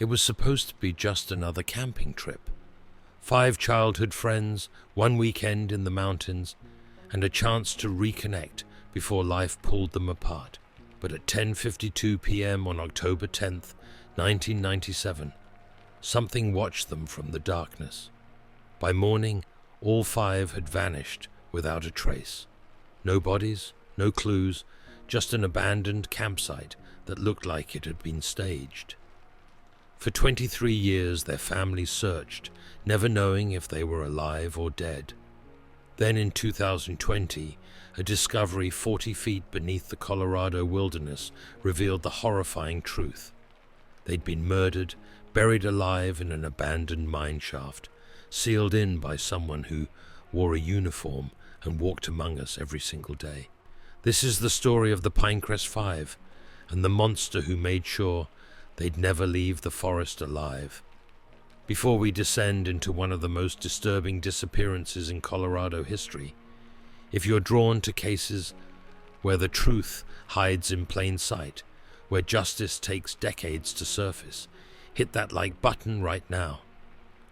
It was supposed to be just another camping trip. 5 childhood friends, 1 weekend in the mountains, and a chance to reconnect before life pulled them apart. But at 10:52 p.m. on October 10th, 1997, something watched them from the darkness. By morning, all 5 had vanished without a trace. No bodies, no clues, just an abandoned campsite that looked like it had been staged. For 23 years their families searched, never knowing if they were alive or dead. Then in 2020, a discovery 40 feet beneath the Colorado wilderness revealed the horrifying truth. They'd been murdered, buried alive in an abandoned mine shaft, sealed in by someone who wore a uniform and walked among us every single day. This is the story of the Pinecrest 5 and the monster who made sure they'd never leave the forest alive. Before we descend into one of the most disturbing disappearances in Colorado history, if you're drawn to cases where the truth hides in plain sight, where justice takes decades to surface, hit that like button right now.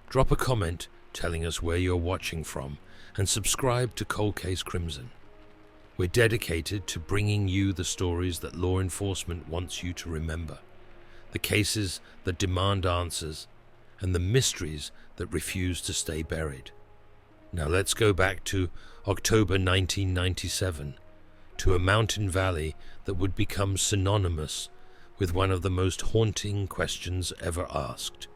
Drop a comment telling us where you're watching from, and subscribe to Cold Case Crimson. We're dedicated to bringing you the stories that law enforcement wants you to remember, the cases that demand answers, and the mysteries that refuse to stay buried. Now let's go back to October 1997, to a mountain valley that would become synonymous with one of the most haunting questions ever asked.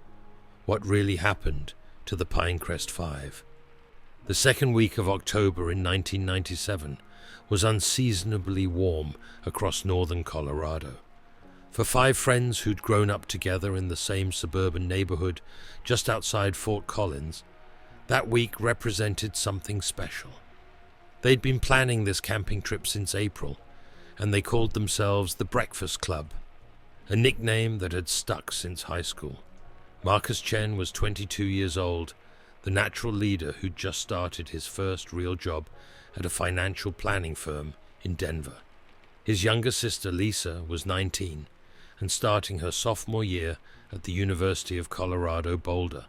What really happened to the Pinecrest 5? The second week of October in 1997 was unseasonably warm across northern Colorado. For 5 friends who'd grown up together in the same suburban neighborhood just outside Fort Collins, that week represented something special. They'd been planning this camping trip since April, and they called themselves the Breakfast Club, a nickname that had stuck since high school. Marcus Chen was 22 years old, the natural leader who'd just started his first real job at a financial planning firm in Denver. His younger sister Lisa was 19 and starting her sophomore year at the University of Colorado Boulder.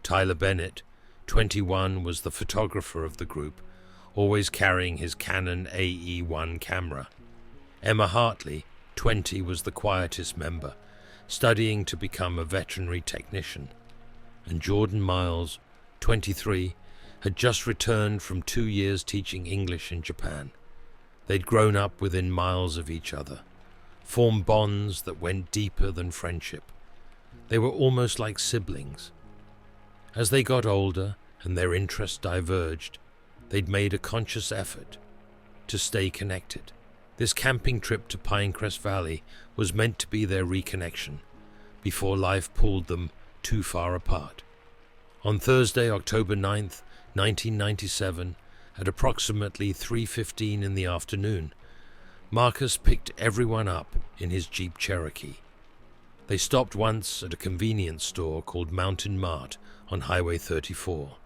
Tyler Bennett, 21, was the photographer of the group, always carrying his Canon AE-1 camera. Emma Hartley, 20, was the quietest member, studying to become a veterinary technician. And Jordan Miles, 23, had just returned from 2 years teaching English in Japan. They'd grown up within miles of each other, formed bonds that went deeper than friendship. They were almost like siblings. As they got older and their interests diverged, they'd made a conscious effort to stay connected. This camping trip to Pinecrest Valley was meant to be their reconnection before life pulled them too far apart. On Thursday, October 9th, 1997, at approximately 3:15 in the afternoon, Marcus picked everyone up in his Jeep Cherokee. They stopped once at a convenience store called Mountain Mart on Highway 34.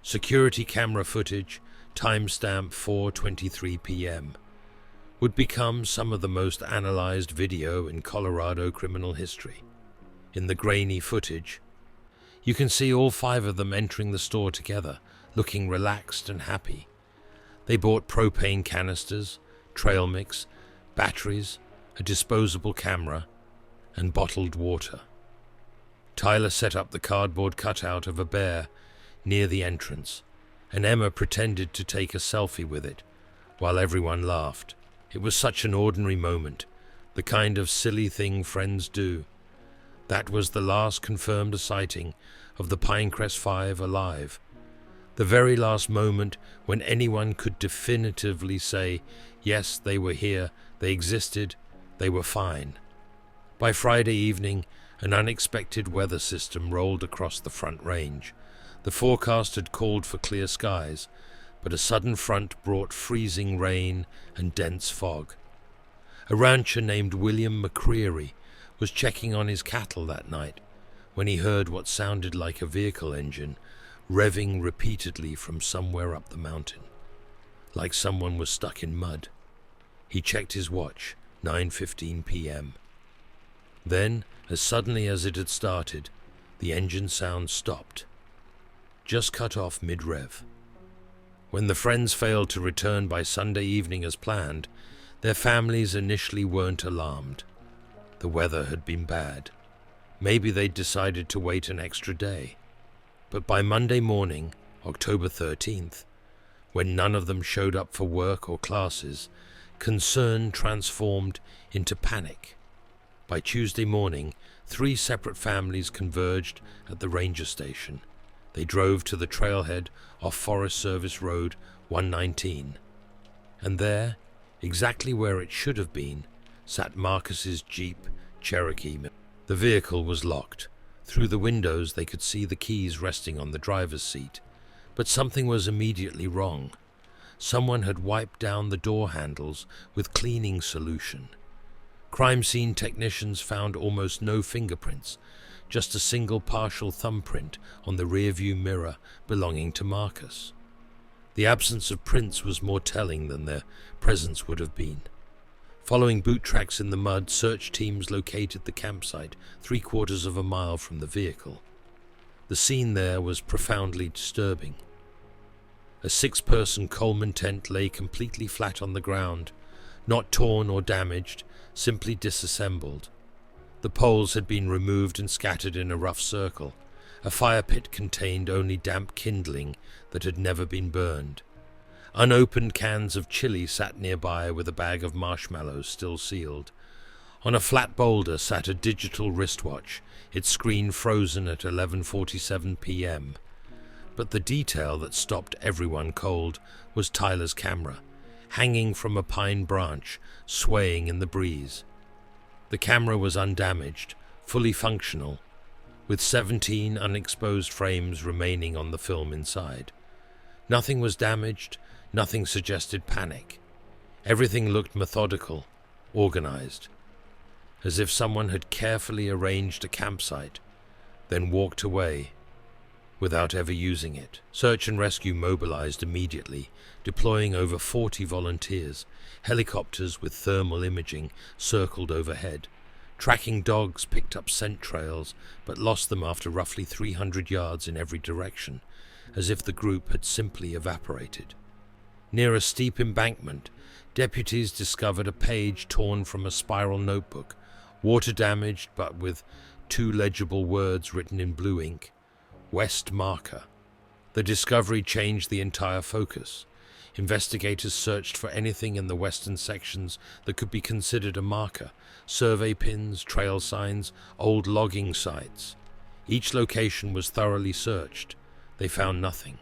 Security camera footage, timestamp 4:23 p.m., would become some of the most analyzed video in Colorado criminal history. In the grainy footage, you can see all 5 of them entering the store together, looking relaxed and happy. They bought propane canisters, trail mix, batteries, a disposable camera, and bottled water. Tyler set up the cardboard cutout of a bear near the entrance, and Emma pretended to take a selfie with it, while everyone laughed. It was such an ordinary moment, the kind of silly thing friends do. That was the last confirmed sighting of the Pinecrest 5 alive. The very last moment when anyone could definitively say, yes, they were here, they existed, they were fine. By Friday evening, an unexpected weather system rolled across the Front Range. The forecast had called for clear skies, but a sudden front brought freezing rain and dense fog. A rancher named William McCreary was checking on his cattle that night when he heard what sounded like a vehicle engine revving repeatedly from somewhere up the mountain, like someone was stuck in mud. He checked his watch, 9:15 p.m. Then, as suddenly as it had started, the engine sound stopped, just cut off mid-rev. When the friends failed to return by Sunday evening as planned, their families initially weren't alarmed. The weather had been bad. Maybe they'd decided to wait an extra day. But by Monday morning, October 13th, when none of them showed up for work or classes, concern transformed into panic. By Tuesday morning, 3 separate families converged at the ranger station. They drove to the trailhead off Forest Service Road 119. And there, exactly where it should have been, sat Marcus's Jeep Cherokee. The vehicle was locked. Through the windows they could see the keys resting on the driver's seat. But something was immediately wrong. Someone had wiped down the door handles with cleaning solution. Crime scene technicians found almost no fingerprints, just a single partial thumbprint on the rearview mirror belonging to Marcus. The absence of prints was more telling than their presence would have been. Following boot tracks in the mud, search teams located the campsite 3/4 of a mile from the vehicle. The scene there was profoundly disturbing. A 6-person Coleman tent lay completely flat on the ground, not torn or damaged, simply disassembled. The poles had been removed and scattered in a rough circle. A fire pit contained only damp kindling that had never been burned. Unopened cans of chili sat nearby with a bag of marshmallows still sealed. On a flat boulder sat a digital wristwatch, its screen frozen at 11:47 p.m. But the detail that stopped everyone cold was Tyler's camera, hanging from a pine branch, swaying in the breeze. The camera was undamaged, fully functional, with 17 unexposed frames remaining on the film inside. Nothing was damaged, nothing suggested panic. Everything looked methodical, organized, as if someone had carefully arranged a campsite, then walked away without ever using it. Search and rescue mobilized immediately, deploying over 40 volunteers. Helicopters with thermal imaging circled overhead. Tracking dogs picked up scent trails, but lost them after roughly 300 yards in every direction, as if the group had simply evaporated. Near a steep embankment, deputies discovered a page torn from a spiral notebook, water-damaged but with 2 legible words written in blue ink: West Marker. The discovery changed the entire focus. Investigators searched for anything in the western sections that could be considered a marker: survey pins, trail signs, old logging sites. Each location was thoroughly searched. They found nothing.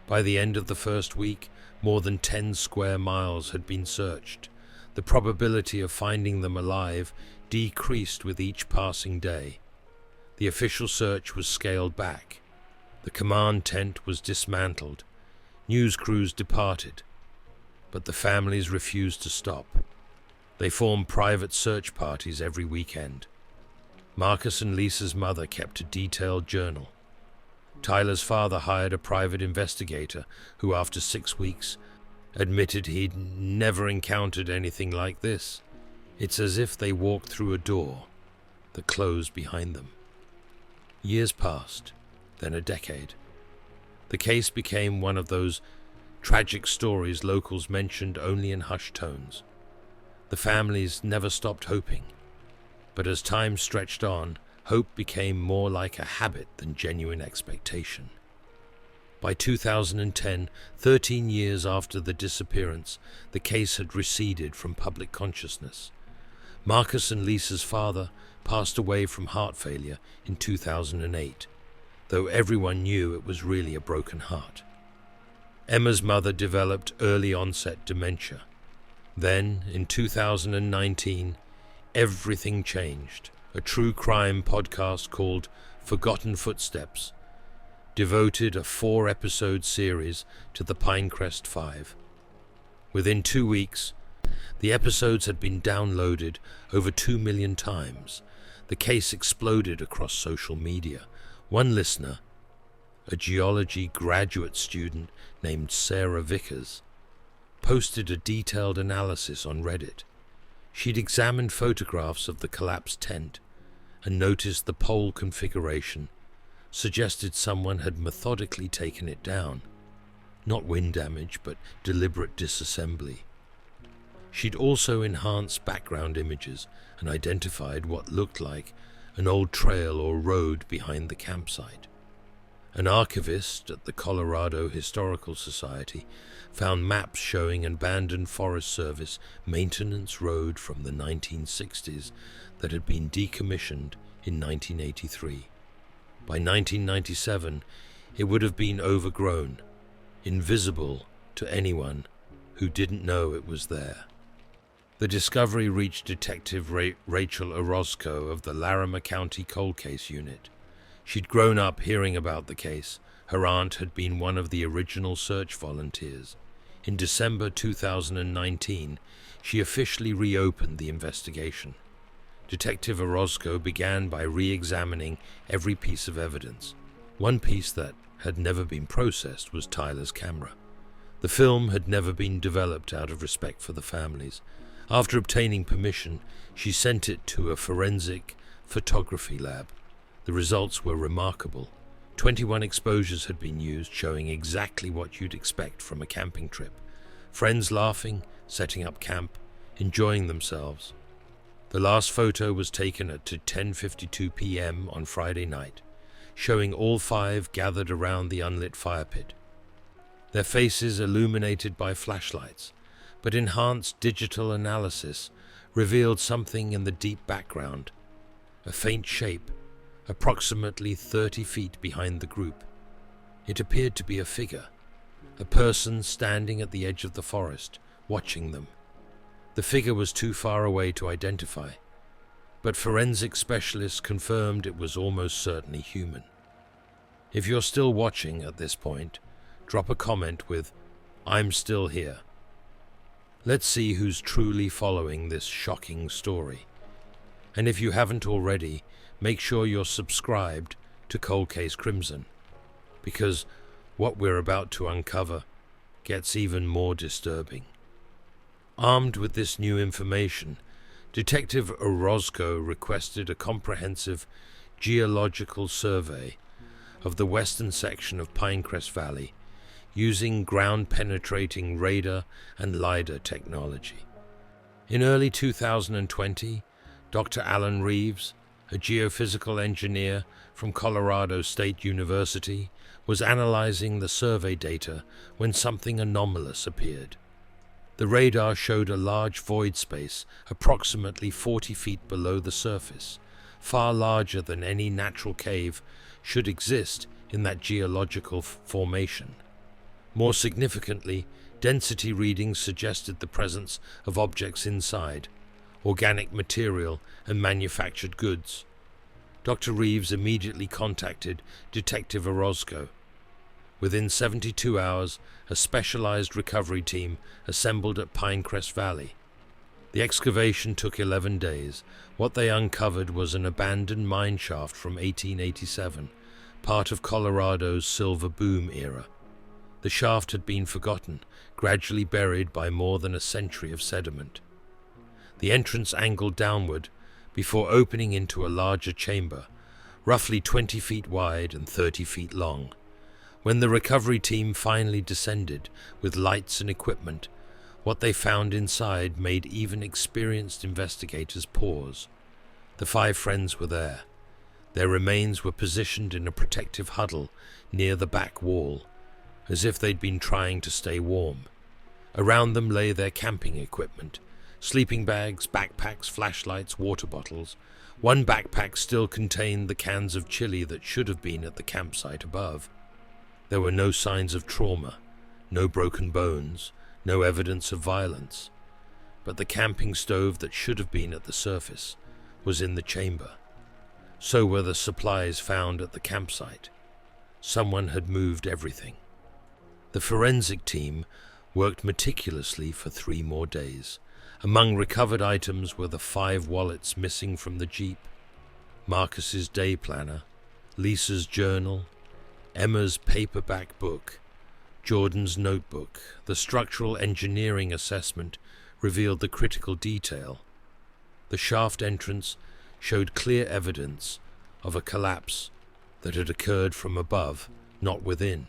By the end of the first week, more than 10 square miles had been searched. The probability of finding them alive decreased with each passing day. The official search was scaled back. The command tent was dismantled. News crews departed. But the families refused to stop. They formed private search parties every weekend. Marcus and Lisa's mother kept a detailed journal. Tyler's father hired a private investigator who, after 6 weeks, admitted he'd never encountered anything like this. It's as if they walked through a door that closed behind them. Years passed, then a decade. The case became one of those tragic stories locals mentioned only in hushed tones. The families never stopped hoping, but as time stretched on, hope became more like a habit than genuine expectation. By 2010, 13 years after the disappearance, the case had receded from public consciousness. Marcus and Lisa's father passed away from heart failure in 2008, though everyone knew it was really a broken heart. Emma's mother developed early-onset dementia. Then, in 2019, everything changed. A true crime podcast called Forgotten Footsteps devoted a 4-episode series to the Pinecrest 5. Within 2 weeks, the episodes had been downloaded over 2 million times. The case exploded across social media. One listener, a geology graduate student named Sarah Vickers, posted a detailed analysis on Reddit. She'd examined photographs of the collapsed tent and noticed the pole configuration suggested someone had methodically taken it down. Not wind damage, but deliberate disassembly. She'd also enhanced background images and identified what looked like an old trail or road behind the campsite. An archivist at the Colorado Historical Society found maps showing an abandoned Forest Service maintenance road from the 1960s that had been decommissioned in 1983. By 1997, it would have been overgrown, invisible to anyone who didn't know it was there. The discovery reached Detective Rachel Orozco of the Larimer County Cold Case Unit. She'd grown up hearing about the case. Her aunt had been one of the original search volunteers. In December 2019, she officially reopened the investigation. Detective Orozco began by re-examining every piece of evidence. One piece that had never been processed was Tyler's camera. The film had never been developed out of respect for the families. After obtaining permission, she sent it to a forensic photography lab. The results were remarkable. 21 exposures had been used, showing exactly what you'd expect from a camping trip. Friends laughing, setting up camp, enjoying themselves. The last photo was taken at 10:52 p.m. on Friday night, showing all five gathered around the unlit fire pit. Their faces illuminated by flashlights, but enhanced digital analysis revealed something in the deep background, a faint shape, approximately 30 feet behind the group. It appeared to be a figure, a person standing at the edge of the forest, watching them. The figure was too far away to identify, but forensic specialists confirmed it was almost certainly human. If you're still watching at this point, drop a comment with, "I'm still here." Let's see who's truly following this shocking story. And if you haven't already, make sure you're subscribed to Cold Case Crimson, because what we're about to uncover gets even more disturbing. Armed with this new information, Detective Orozco requested a comprehensive geological survey of the western section of Pinecrest Valley using ground-penetrating radar and LiDAR technology. In early 2020, Dr. Alan Reeves, a geophysical engineer from Colorado State University, was analyzing the survey data when something anomalous appeared. The radar showed a large void space approximately 40 feet below the surface, far larger than any natural cave should exist in that geological formation. More significantly, density readings suggested the presence of objects inside, organic material and manufactured goods. Dr. Reeves immediately contacted Detective Orozco. Within 72 hours, a specialized recovery team assembled at Pinecrest Valley. The excavation took 11 days. What they uncovered was an abandoned mine shaft from 1887, part of Colorado's silver boom era. The shaft had been forgotten, gradually buried by more than a century of sediment. The entrance angled downward before opening into a larger chamber, roughly 20 feet wide and 30 feet long. When the recovery team finally descended with lights and equipment, what they found inside made even experienced investigators pause. The five friends were there. Their remains were positioned in a protective huddle near the back wall, as if they'd been trying to stay warm. Around them lay their camping equipment, sleeping bags, backpacks, flashlights, water bottles. One backpack still contained the cans of chili that should have been at the campsite above. There were no signs of trauma, no broken bones, no evidence of violence. But the camping stove that should have been at the surface was in the chamber. So were the supplies found at the campsite. Someone had moved everything. The forensic team worked meticulously for 3 more days. Among recovered items were the 5 wallets missing from the Jeep, Marcus's day planner, Lisa's journal, Emma's paperback book, Jordan's notebook. The structural engineering assessment revealed the critical detail. The shaft entrance showed clear evidence of a collapse that had occurred from above, not within.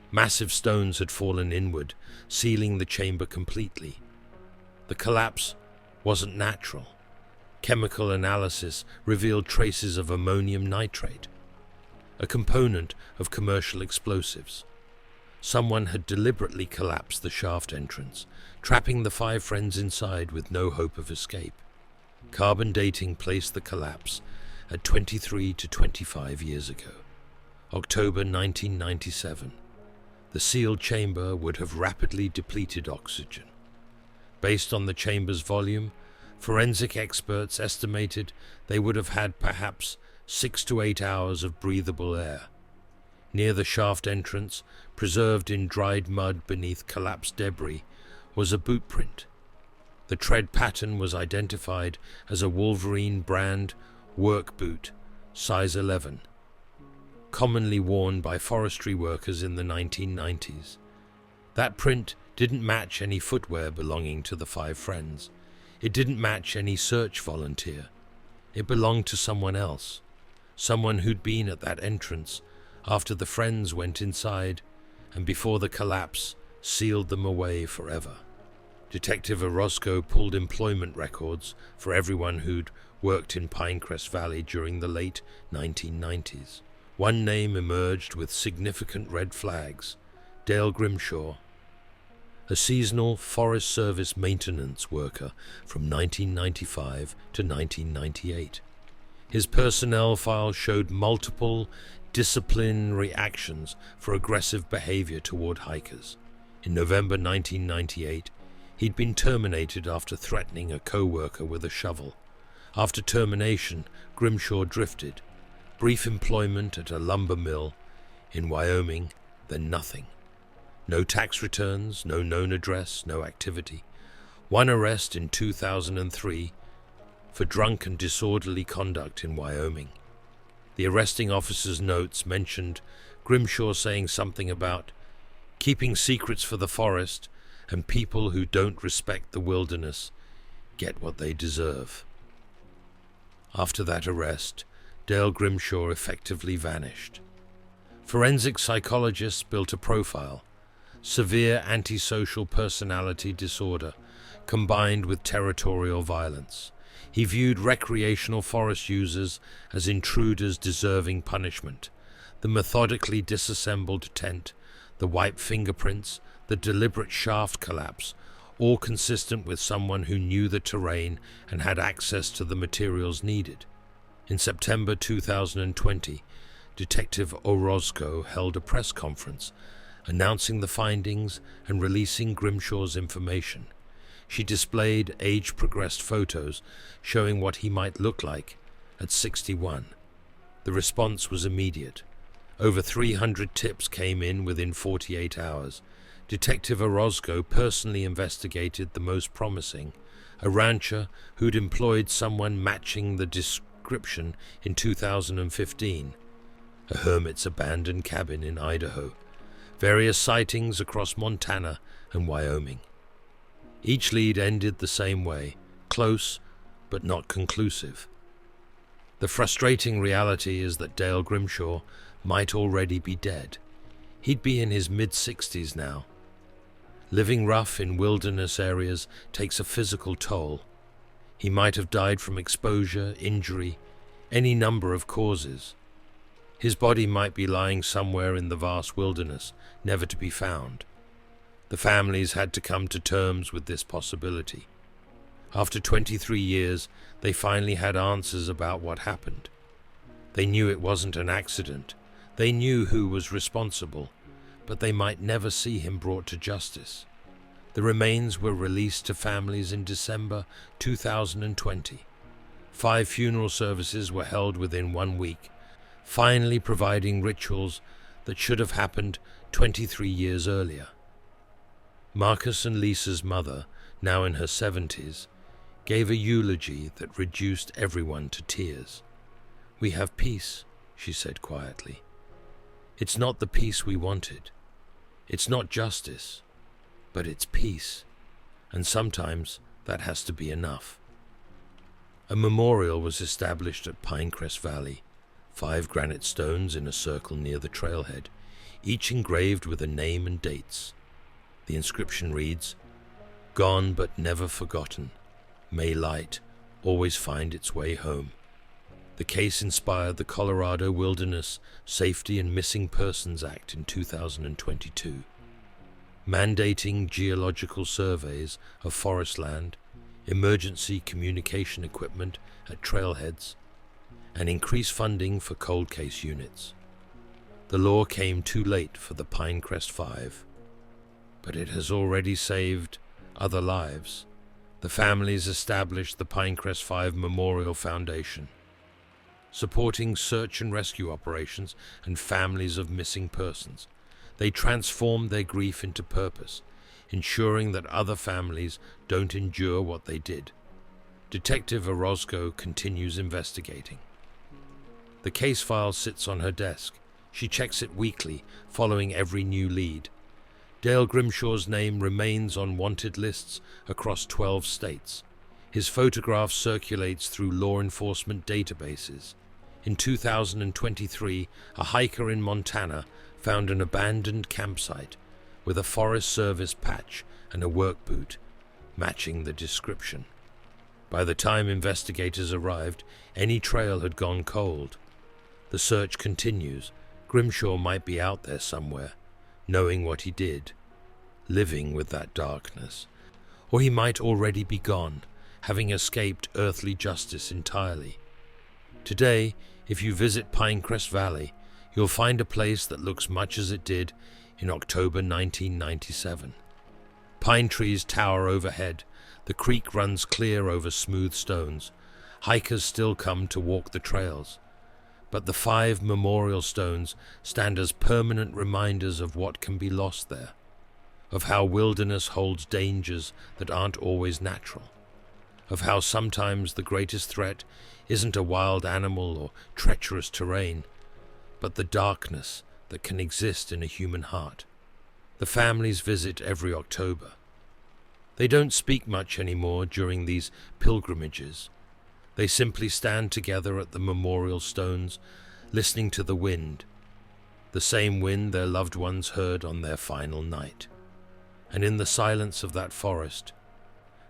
Massive stones had fallen inward, sealing the chamber completely. The collapse wasn't natural. Chemical analysis revealed traces of ammonium nitrate, a component of commercial explosives. Someone had deliberately collapsed the shaft entrance, trapping the 5 friends inside with no hope of escape. Carbon dating placed the collapse at 23 to 25 years ago, October 1997. The sealed chamber would have rapidly depleted oxygen. Based on the chamber's volume, forensic experts estimated they would have had perhaps 6 to 8 hours of breathable air. Near the shaft entrance, preserved in dried mud beneath collapsed debris, was a boot print. The tread pattern was identified as a Wolverine brand work boot, size 11, commonly worn by forestry workers in the 1990s. That print didn't match any footwear belonging to the 5 friends. It didn't match any search volunteer. It belonged to someone else, someone who'd been at that entrance after the friends went inside and before the collapse sealed them away forever. Detective Orozco pulled employment records for everyone who'd worked in Pinecrest Valley during the late 1990s. One name emerged with significant red flags: Dale Grimshaw, a seasonal Forest Service maintenance worker from 1995 to 1998. His personnel file showed multiple disciplinary actions for aggressive behavior toward hikers. In November 1998, he'd been terminated after threatening a co-worker with a shovel. After termination, Grimshaw drifted. Brief employment at a lumber mill in Wyoming, then nothing. No tax returns, no known address, no activity. One arrest in 2003 for drunk and disorderly conduct in Wyoming. The arresting officer's notes mentioned Grimshaw saying something about keeping secrets for the forest and people who don't respect the wilderness get what they deserve. After that arrest, Dale Grimshaw effectively vanished. Forensic psychologists built a profile: severe antisocial personality disorder combined with territorial violence. He viewed recreational forest users as intruders deserving punishment. The methodically disassembled tent, the wiped fingerprints, the deliberate shaft collapse, all consistent with someone who knew the terrain and had access to the materials needed. In September 2020, Detective Orozco held a press conference announcing the findings and releasing Grimshaw's information. She displayed age-progressed photos showing what he might look like at 61. The response was immediate. Over 300 tips came in within 48 hours. Detective Orozco personally investigated the most promising, a rancher who'd employed someone matching the description in 2015, a hermit's abandoned cabin in Idaho, various sightings across Montana and Wyoming. Each lead ended the same way: close but not conclusive. The frustrating reality is that Dale Grimshaw might already be dead. He'd be in his mid-60s now. Living rough in wilderness areas takes a physical toll. He might have died from exposure, injury, any number of causes. His body might be lying somewhere in the vast wilderness, never to be found. The families had to come to terms with this possibility. After 23 years, they finally had answers about what happened. They knew it wasn't an accident. They knew who was responsible, but they might never see him brought to justice. The remains were released to families in December 2020. 5 funeral services were held within 1 week, finally providing rituals that should have happened 23 years earlier. Marcus and Lisa's mother, now in her 70s, gave a eulogy that reduced everyone to tears. "We have peace," she said quietly. "It's not the peace we wanted. It's not justice, but it's peace. And sometimes that has to be enough." A memorial was established at Pinecrest Valley, 5 granite stones in a circle near the trailhead, each engraved with a name and dates. The inscription reads, "Gone but never forgotten. May light always find its way home." The case inspired the Colorado Wilderness Safety and Missing Persons Act in 2022, mandating geological surveys of forest land, emergency communication equipment at trailheads, and increased funding for cold case units. The law came too late for the Pinecrest 5, but it has already saved other lives. The families established the Pinecrest 5 Memorial Foundation, supporting search and rescue operations and families of missing persons. They transformed their grief into purpose, ensuring that other families don't endure what they did. Detective Orozco continues investigating. The case file sits on her desk. She checks it weekly, following every new lead. Dale Grimshaw's name remains on wanted lists across 12 states. His photograph circulates through law enforcement databases. In 2023, a hiker in Montana found an abandoned campsite with a Forest Service patch and a work boot, matching the description. By the time investigators arrived, any trail had gone cold. The search continues. Grimshaw might be out there somewhere, knowing what he did, living with that darkness. Or he might already be gone, having escaped earthly justice entirely. Today, if you visit Pinecrest Valley, you'll find a place that looks much as it did in October 1997. Pine trees tower overhead. The creek runs clear over smooth stones. Hikers still come to walk the trails. But the 5 memorial stones stand as permanent reminders of what can be lost there, of how wilderness holds dangers that aren't always natural, of how sometimes the greatest threat isn't a wild animal or treacherous terrain, but the darkness that can exist in a human heart. The families visit every October. They don't speak much anymore during these pilgrimages. They simply stand together at the memorial stones, listening to the wind, the same wind their loved ones heard on their final night. And in the silence of that forest,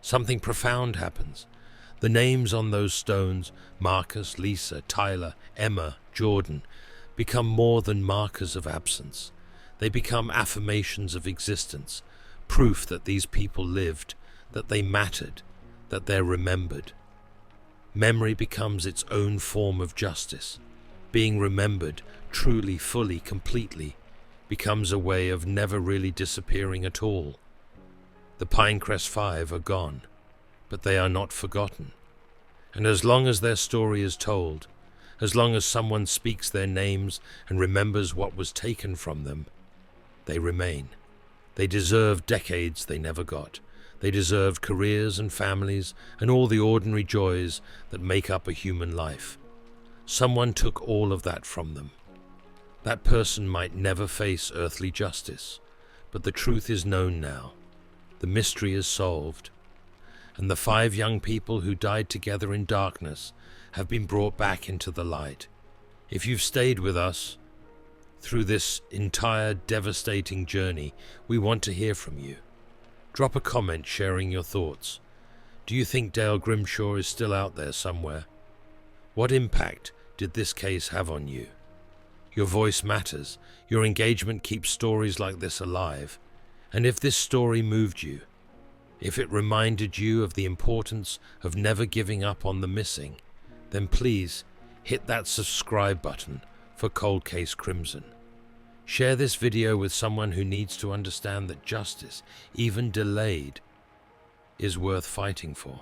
something profound happens. The names on those stones, Marcus, Lisa, Tyler, Emma, Jordan, become more than markers of absence. They become affirmations of existence, proof that these people lived, that they mattered, that they're remembered. Memory becomes its own form of justice. Being remembered, truly, fully, completely, becomes a way of never really disappearing at all. The Pinecrest 5 are gone, but they are not forgotten. And as long as their story is told, as long as someone speaks their names and remembers what was taken from them, they remain. They deserve decades they never got. They deserved careers and families and all the ordinary joys that make up a human life. Someone took all of that from them. That person might never face earthly justice, but the truth is known now. The mystery is solved. And the 5 young people who died together in darkness have been brought back into the light. If you've stayed with us through this entire devastating journey, we want to hear from you. Drop a comment sharing your thoughts. Do you think Dale Grimshaw is still out there somewhere? What impact did this case have on you? Your voice matters. Your engagement keeps stories like this alive. And if this story moved you, if it reminded you of the importance of never giving up on the missing, then please hit that subscribe button for Cold Case Crimson. Share this video with someone who needs to understand that justice, even delayed, is worth fighting for.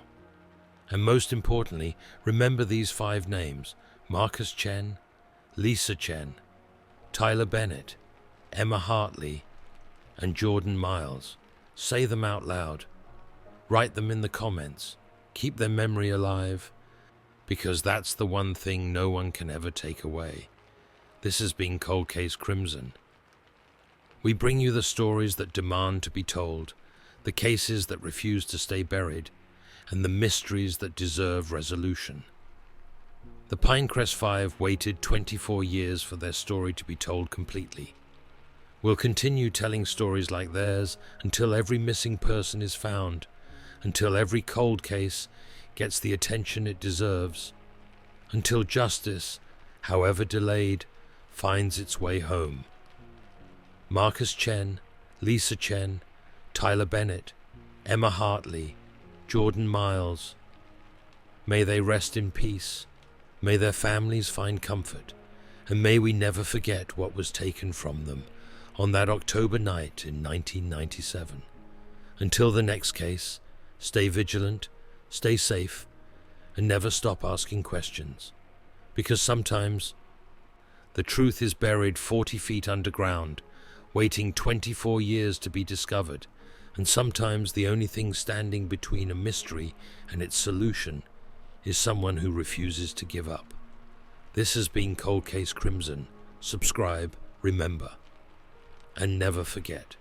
And most importantly, remember these 5 names: Marcus Chen, Lisa Chen, Tyler Bennett, Emma Hartley, and Jordan Miles. Say them out loud. Write them in the comments. Keep their memory alive, because that's the one thing no one can ever take away. This has been Cold Case Crimson. We bring you the stories that demand to be told, the cases that refuse to stay buried, and the mysteries that deserve resolution. The Pinecrest Five waited 24 years for their story to be told completely. We'll continue telling stories like theirs until every missing person is found, until every cold case gets the attention it deserves, until justice, however delayed, finds its way home. Marcus Chen, Lisa Chen, Tyler Bennett, Emma Hartley, Jordan Miles. May they rest in peace. May their families find comfort, and may we never forget what was taken from them on that October night in 1997. Until the next case, stay vigilant, stay safe, and never stop asking questions, because sometimes the truth is buried 40 feet underground, waiting 24 years to be discovered, and sometimes the only thing standing between a mystery and its solution is someone who refuses to give up. This has been Cold Case Crimson. Subscribe, remember, and never forget.